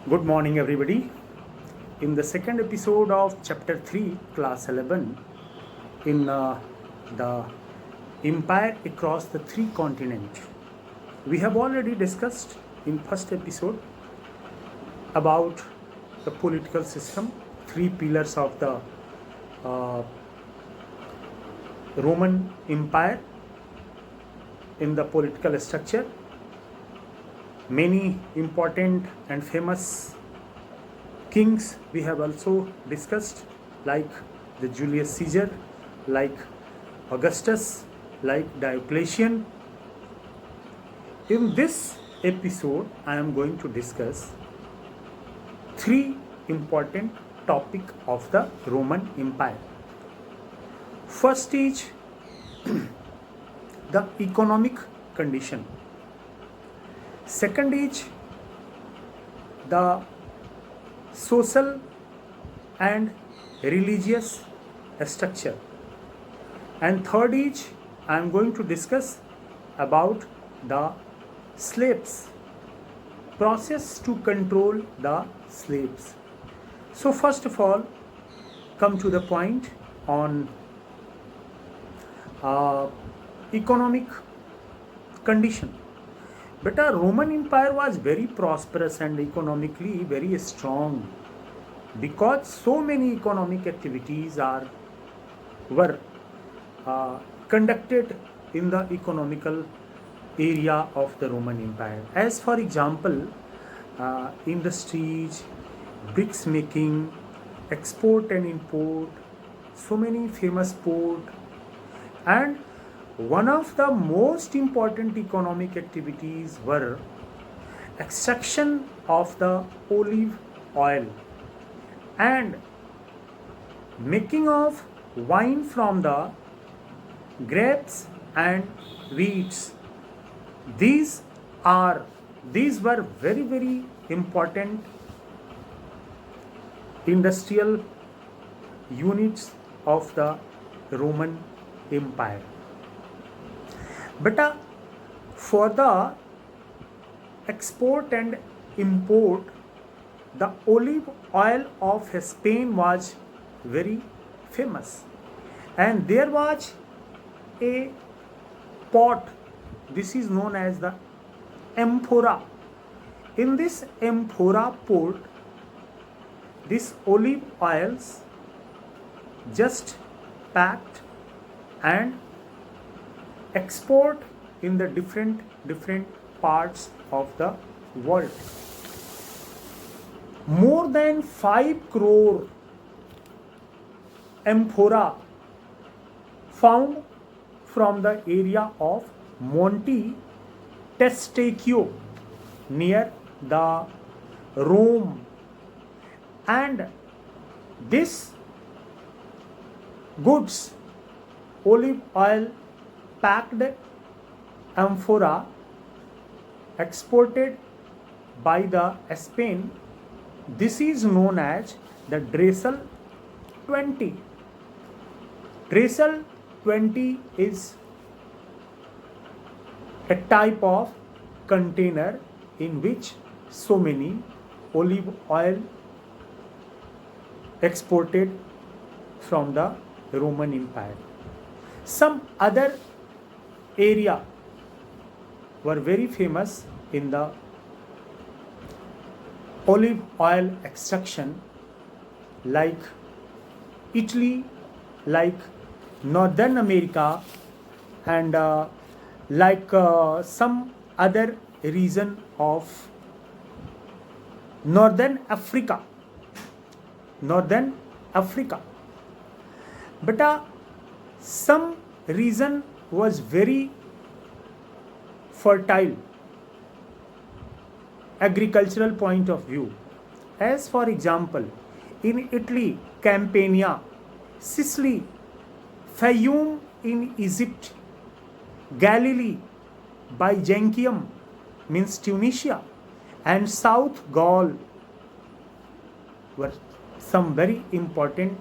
Good morning, everybody. In the second episode of Chapter 3, Class 11, in the Empire Across the Three Continents, we have already discussed in first episode about the political system, three pillars of the Roman Empire in the political structure. Many important and famous kings we have also discussed, like the Julius Caesar, like Augustus, like Diocletian. In this episode, I am going to discuss three important topic of the Roman Empire. First is the economic condition. Second is the social and religious structure. And third is I am going to discuss about the slaves, process to control the slaves. So first of all, come to the point on economic condition. But our Roman Empire was very prosperous and economically very strong, because so many economic activities were conducted in the economical area of the Roman Empire. As for example, industries, bricks making, export and import, so many famous port, and one of the most important economic activities were extraction of the olive oil and making of wine from the grapes and wheats. These were very important industrial units of the Roman Empire. But for the export and import, the olive oil of Spain was very famous, and there was a pot. This is known as the amphora. In this amphora pot, these olive oils just packed and export in the different parts of the world. More than 5 crore amphora found from the area of Monte Testaccio near the Rome, and this goods, olive oil packed amphora exported by the Spain, this is known as the Dressel 20. Dressel 20 is a type of container in which so many olive oil exported from the Roman Empire. Some other area were very famous in the olive oil extraction, like Italy, like Northern America, and like some other region of Northern Africa. But some region was very fertile agricultural point of view. As for example, in Italy, Campania, Sicily, Fayoum in Egypt, Galilee, Byzantium means Tunisia, and South Gaul were some very important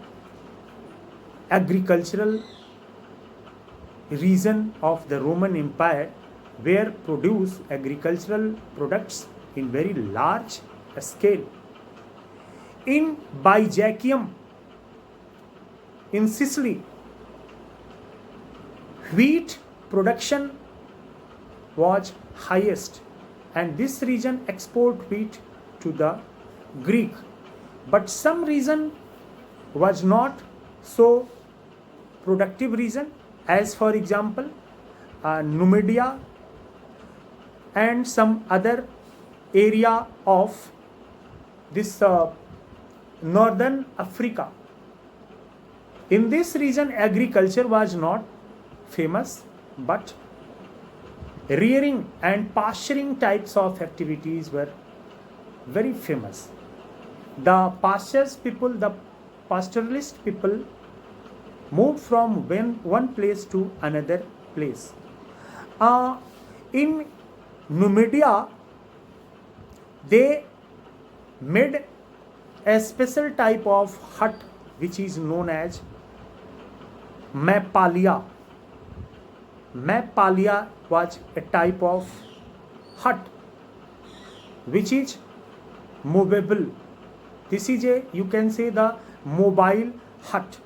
agricultural region of the Roman Empire, where produce agricultural products in very large scale. In Byzantium, in Sicily, wheat production was highest, and this region export wheat to the Greek. But some region was not so productive region, as for example Numidia and some other area of this northern Africa. In this region agriculture was not famous, but rearing and pasturing types of activities were very famous. The pastoralist people moved from one place to another place. In Numidia, they made a special type of hut which is known as Mapalia. Mapalia was a type of hut which is movable. This is a, you can say, the mobile hut.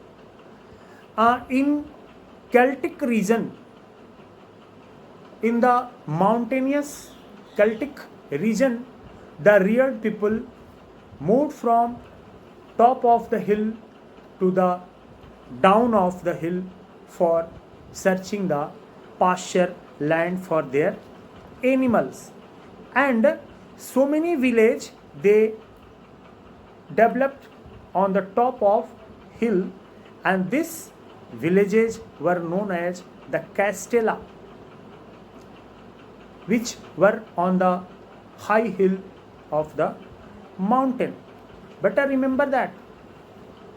In Celtic region, in the mountainous Celtic region, the reared people moved from top of the hill to the down of the hill for searching the pasture land for their animals. And so many village they developed on the top of hill, and these villages were known as the castella, which were on the high hill of the mountain. But I remember that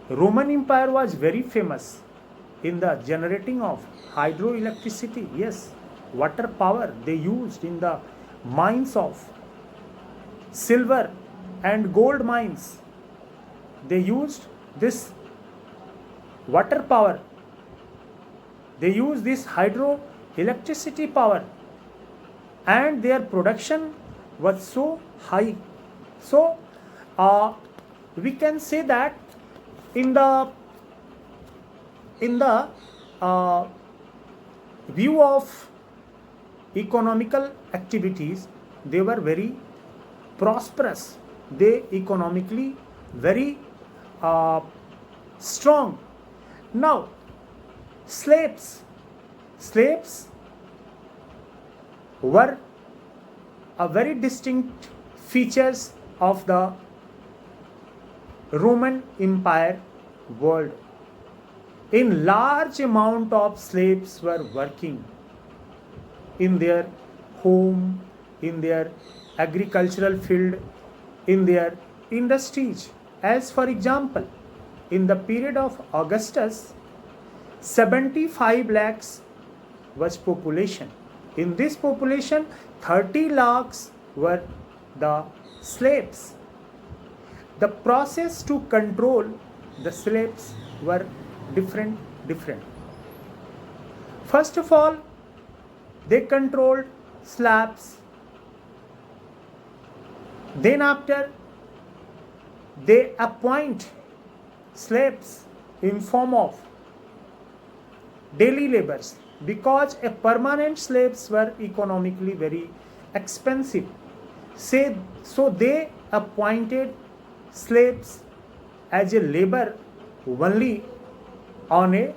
Roman Empire was very famous in the generating of hydroelectricity. Yes, water power they used in the mines of silver and gold mines. They used this water power. They used this hydroelectricity power, and their production was so high. So we can say that in the view of economical activities, they were very prosperous. They economically very strong. Now, slaves were a very distinct features of the Roman Empire world. In large amount of slaves were working in their home, in their agricultural field, in their industries. As for example, in the period of Augustus, 75 lakhs was population. In this population, 30 lakhs were the slaves. The process to control the slaves were different. First of all, they controlled slaves. Then after, they appoint slaves in form of daily laborers, because a permanent slaves were economically very expensive. So they appointed slaves as a labor only on a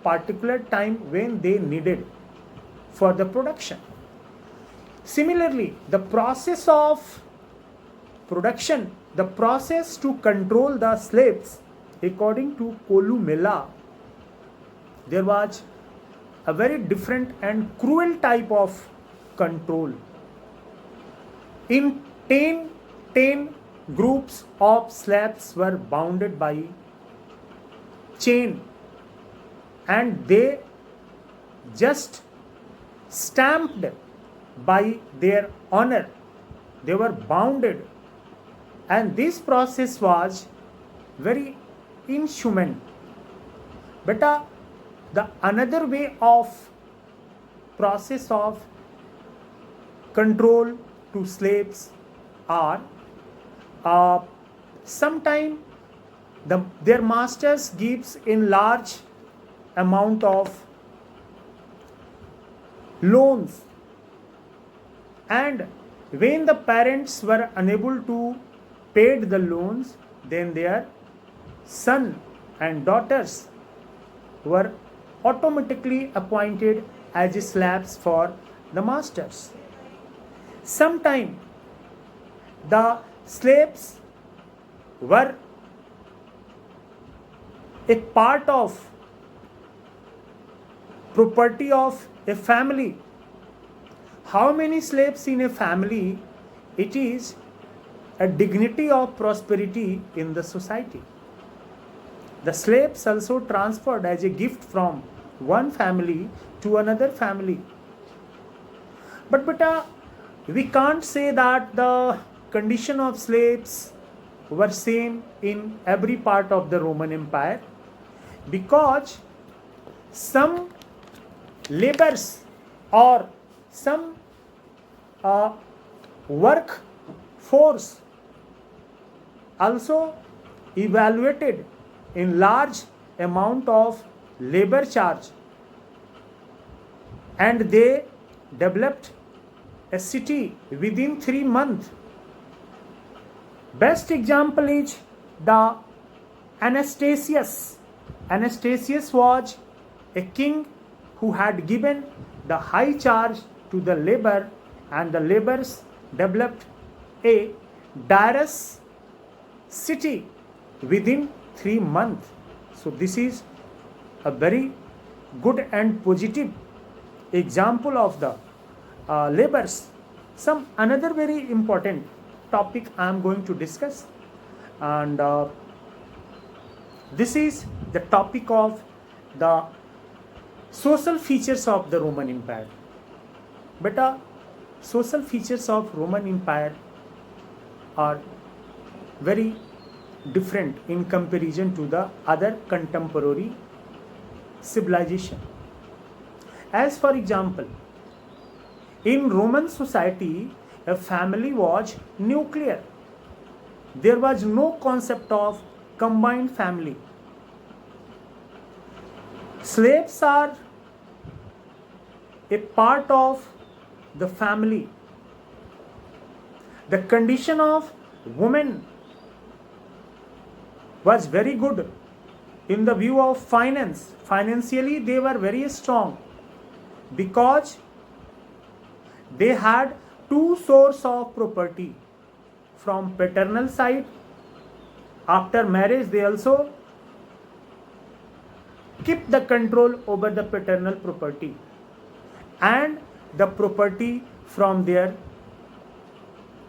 particular time when they needed for the production. Similarly, the process of production, the process to control the slaves, according to Columella, there was a very different and cruel type of control. In 10 groups of slaves were bounded by chain, and they just stamped by their honor. They were bounded, and this process was very inhuman. But the another way of process of control to slaves are Sometime their masters gives in large amount of loans, and when the parents were unable to pay the loans, then their son and daughters were automatically appointed as slaves for the masters. Sometime the slaves were a part of property of a family. How many slaves in a family? It is a dignity of prosperity in the society. The slaves also transferred as a gift from one family to another family. But we can't say that the condition of slaves were same in every part of the Roman Empire, because some labors or some work force also evaluated in large amount of labor charge, and they developed a city within 3 months. Best example is the Anastasius. Anastasius was a king who had given the high charge to the labor, and the laborers developed a Darius city within 3 months. So this is a very good and positive example of the laborers. Some another very important topic I am going to discuss, and this is the topic of the social features of the Roman Empire. But social features of Roman Empire are very different in comparison to the other contemporary civilization. As for example, in Roman society, a family was nuclear. There was no concept of combined family. Slaves are a part of the family. The condition of women was very good in the view of finance. Financially, they were very strong because they had two sources of property. From paternal side, after marriage, they also keep the control over the paternal property and the property from their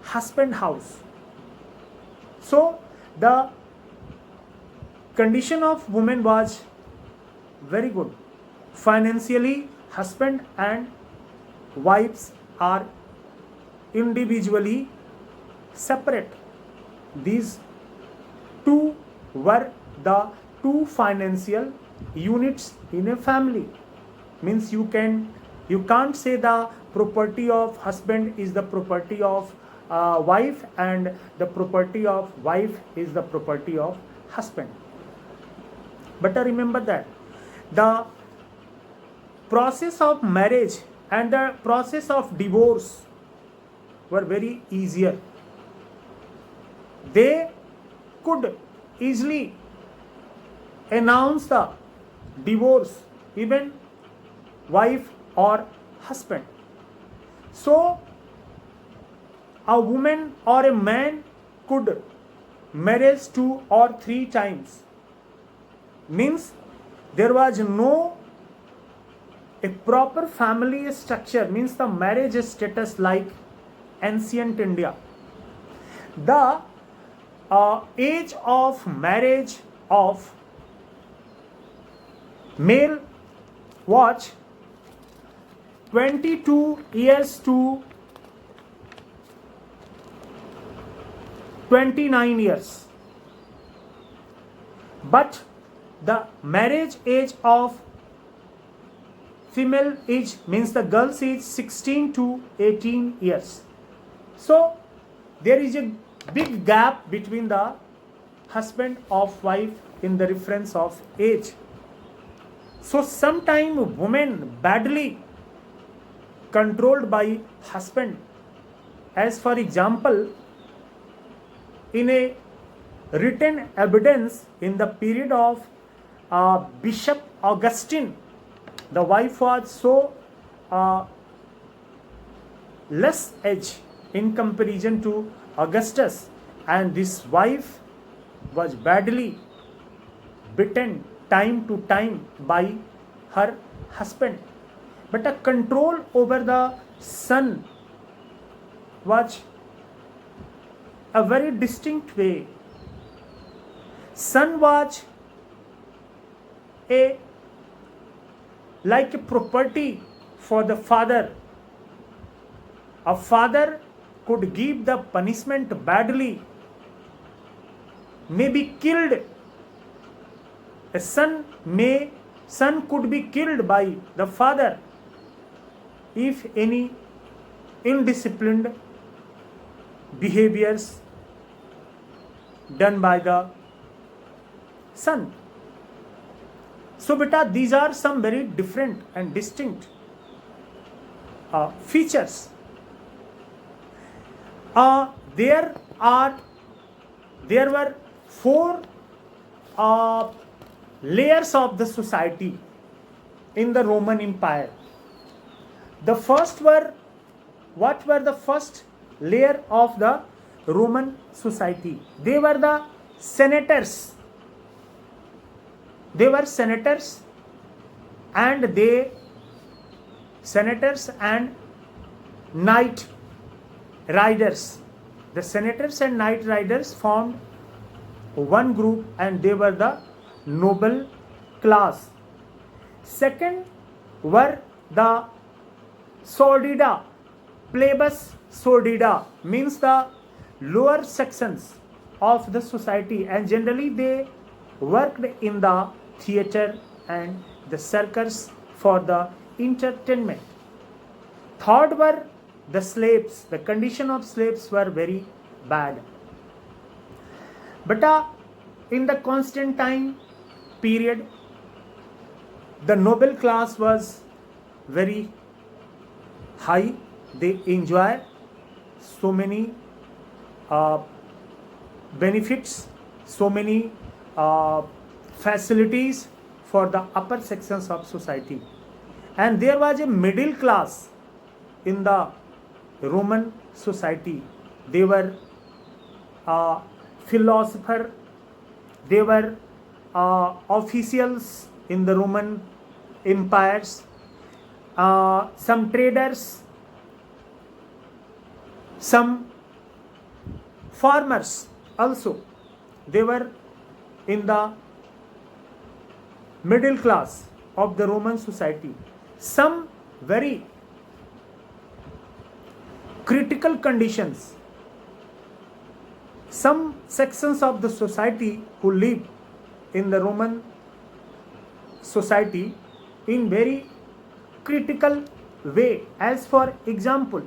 husband house. So the condition of women was very good. Financially, husband and wives are individually separate. These two were the two financial units in a family. Means you can't say the property of husband is the property of wife, and the property of wife is the property of husband. But remember that the process of marriage and the process of divorce were very easier. They could easily announce the divorce, even wife or husband. So a woman or a man could marry 2 or 3 times. Means there was no a proper family structure, means the marriage status like ancient India. The age of marriage of male was 22 years to 29 years. But the marriage age of female age, means the girl's age, 16 to 18 years. So there is a big gap between the husband of wife in the reference of age. So sometime women badly controlled by husband, as for example, in a written evidence in the period of Bishop Augustine, the wife was so less age in comparison to Augustus, and this wife was badly beaten time to time by her husband. But a control over the son was a very distinct way. Son was like a property for the father. A father could give the punishment badly, may be killed. A son could be killed by the father if any indisciplined behaviors done by the son. So beta, these are some very different and distinct features. There were four layers of the society in the Roman Empire. The first were, what were the first layer of the Roman society? They were the senators. They were senators and knight riders. The senators and knight riders formed one group, and they were the noble class. Second were the sordida, plebis sordida, means the lower sections of the society, and generally they worked in the theatre and the circus for the entertainment. Third were the slaves. The condition of slaves were very bad. But in the Constantine period, the noble class was very high. They enjoy so many benefits, so many facilities for the upper sections of society. And there was a middle class in the Roman society. They were philosophers, they were officials in the Roman empires, some traders, some farmers also. They were in the middle class of the Roman society. Some very critical conditions. Some sections of the society who live in the Roman society in very critical way, as for example,